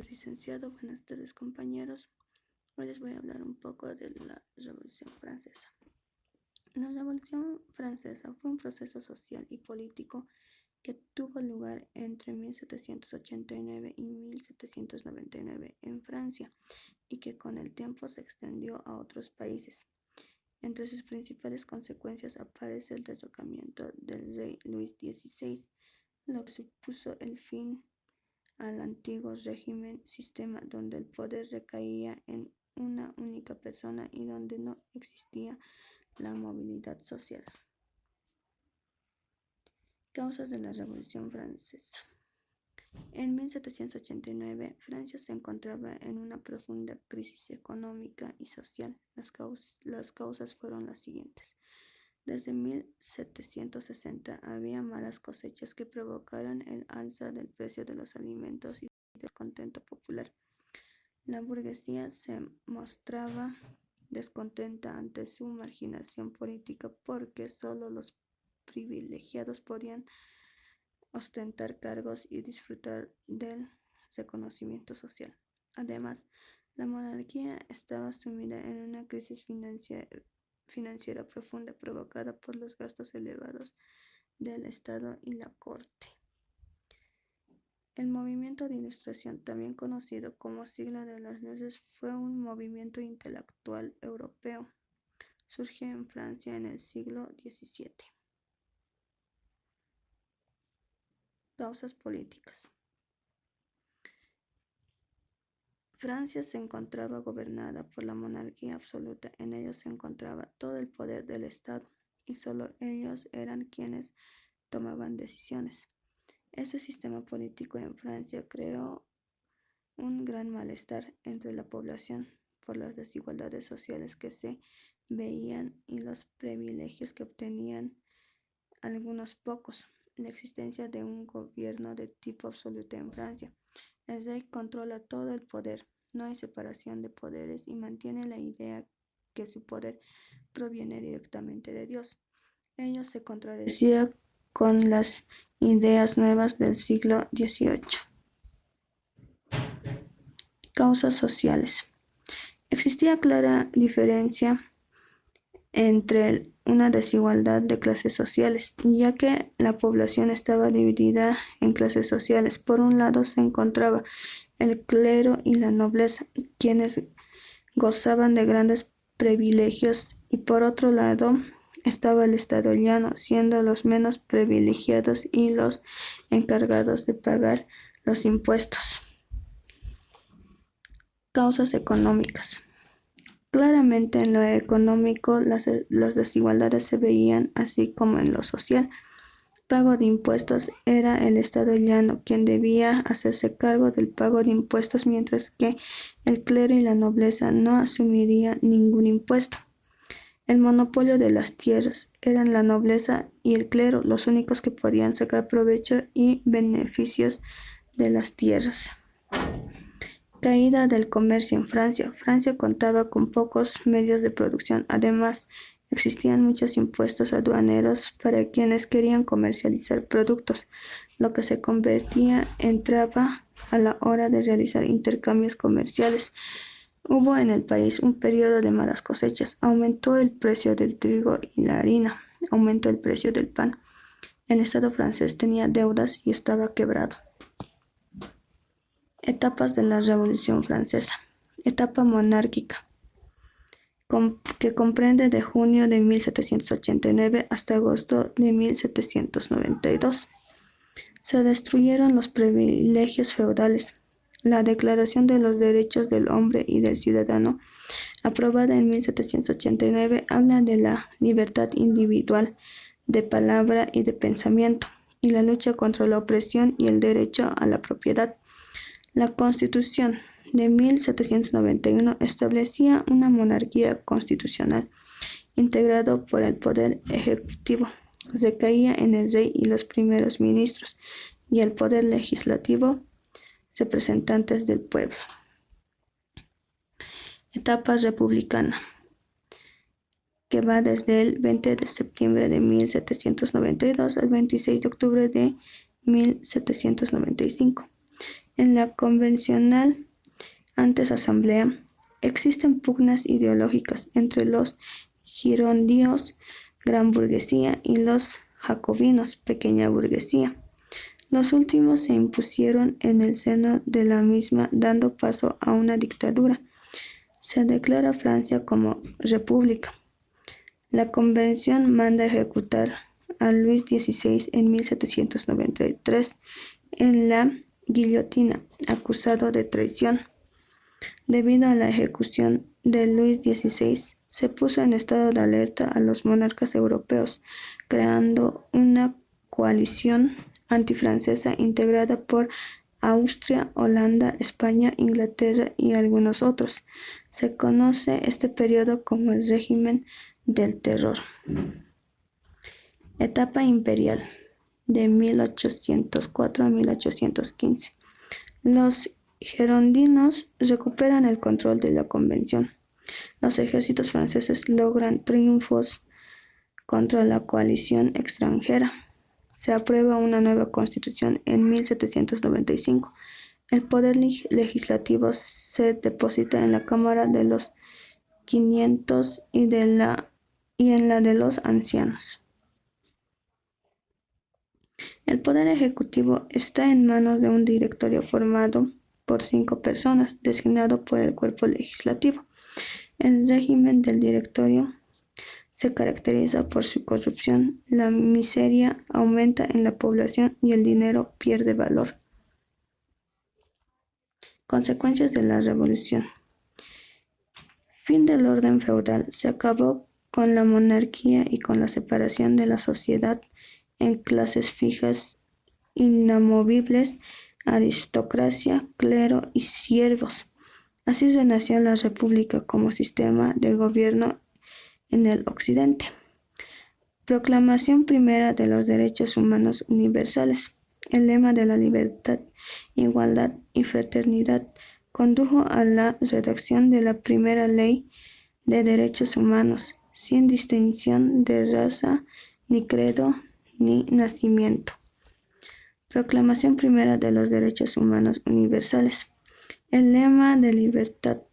Licenciado, buenas tardes compañeros. Hoy les voy a hablar un poco de la Revolución Francesa. La Revolución Francesa fue un proceso social y político que tuvo lugar entre 1789 y 1799 en Francia y que con el tiempo se extendió a otros países. Entre sus principales consecuencias aparece el derrocamiento del rey Luis XVI, lo que supuso el fin al antiguo sistema donde el poder recaía en una única persona y donde no existía la movilidad social. Causas de la Revolución Francesa. En 1789, Francia se encontraba en una profunda crisis económica y social. Las causas fueron las siguientes. Desde 1760 había malas cosechas que provocaron el alza del precio de los alimentos y el descontento popular. La burguesía se mostraba descontenta ante su marginación política porque solo los privilegiados podían ostentar cargos y disfrutar del reconocimiento social. Además, la monarquía estaba sumida en una crisis financiera profunda provocada por los gastos elevados del Estado y la corte. El movimiento de Ilustración, también conocido como siglo de las luces, fue un movimiento intelectual europeo. Surge en Francia en el siglo XVII. Causas políticas. Francia se encontraba gobernada por la monarquía absoluta. En ellos se encontraba todo el poder del Estado y solo ellos eran quienes tomaban decisiones. Este sistema político en Francia creó un gran malestar entre la población por las desigualdades sociales que se veían y los privilegios que obtenían algunos pocos. La existencia de un gobierno de tipo absoluto en Francia. El rey controla todo el poder, no hay separación de poderes y mantiene la idea que su poder proviene directamente de Dios. Ello se contradecía con las ideas nuevas del siglo XVIII. Causas sociales. Existía clara diferencia entre una desigualdad de clases sociales, ya que la población estaba dividida en clases sociales. Por un lado se encontraba el clero y la nobleza, quienes gozaban de grandes privilegios, y por otro lado estaba el Estado llano, siendo los menos privilegiados y los encargados de pagar los impuestos. Causas económicas. Claramente en lo económico las desigualdades se veían, así como en lo social. Pago de impuestos. Era el Estado llano quien debía hacerse cargo del pago de impuestos, mientras que el clero y la nobleza no asumirían ningún impuesto. El monopolio de las tierras. Eran la nobleza y el clero los únicos que podían sacar provecho y beneficios de las tierras. Caída del comercio en Francia. Francia contaba con pocos medios de producción. Además, existían muchos impuestos aduaneros para quienes querían comercializar productos, lo que se convertía en traba a la hora de realizar intercambios comerciales. Hubo en el país un periodo de malas cosechas. Aumentó el precio del trigo y la harina. Aumentó el precio del pan. El Estado francés tenía deudas y estaba quebrado. Etapas de la Revolución Francesa. Etapa monárquica, que comprende de junio de 1789 hasta agosto de 1792. Se destruyeron los privilegios feudales. La Declaración de los Derechos del Hombre y del Ciudadano, aprobada en 1789, habla de la libertad individual de palabra y de pensamiento, y la lucha contra la opresión y el derecho a la propiedad. La Constitución de 1791 establecía una monarquía constitucional, integrado por el poder ejecutivo. Recaía en el rey y los primeros ministros, y el poder legislativo, representantes del pueblo. Etapa republicana, que va desde el 20 de septiembre de 1792 al 26 de octubre de 1795. En la convencional, antes asamblea, existen pugnas ideológicas entre los girondinos, gran burguesía, y los jacobinos, pequeña burguesía. Los últimos se impusieron en el seno de la misma, dando paso a una dictadura. Se declara Francia como república. La convención manda ejecutar a Luis XVI en 1793 en la guillotina, acusado de traición. Debido a la ejecución de Luis XVI, se puso en estado de alerta a los monarcas europeos, creando una coalición antifrancesa integrada por Austria, Holanda, España, Inglaterra y algunos otros. Se conoce este periodo como el régimen del terror. Etapa imperial de 1804 a 1815. Los girondinos recuperan el control de la convención. Los ejércitos franceses logran triunfos contra la coalición extranjera. Se aprueba una nueva constitución en 1795. El poder legislativo se deposita en la Cámara de los 500 y en la de los ancianos. El poder ejecutivo está en manos de un directorio formado por 5 personas, designado por el cuerpo legislativo. El régimen del directorio se caracteriza por su corrupción, la miseria aumenta en la población y el dinero pierde valor. Consecuencias de la revolución. Fin del orden feudal. Se acabó con la monarquía y con la separación de la sociedad en clases fijas inamovibles, aristocracia, clero y siervos. Así renació la república como sistema de gobierno en el occidente. Proclamación primera de los derechos humanos universales. El lema de la libertad, igualdad y fraternidad condujo a la redacción de la primera ley de derechos humanos, sin distinción de raza, ni credo, ni nacimiento. Proclamación primera de los derechos humanos universales. El lema de libertad,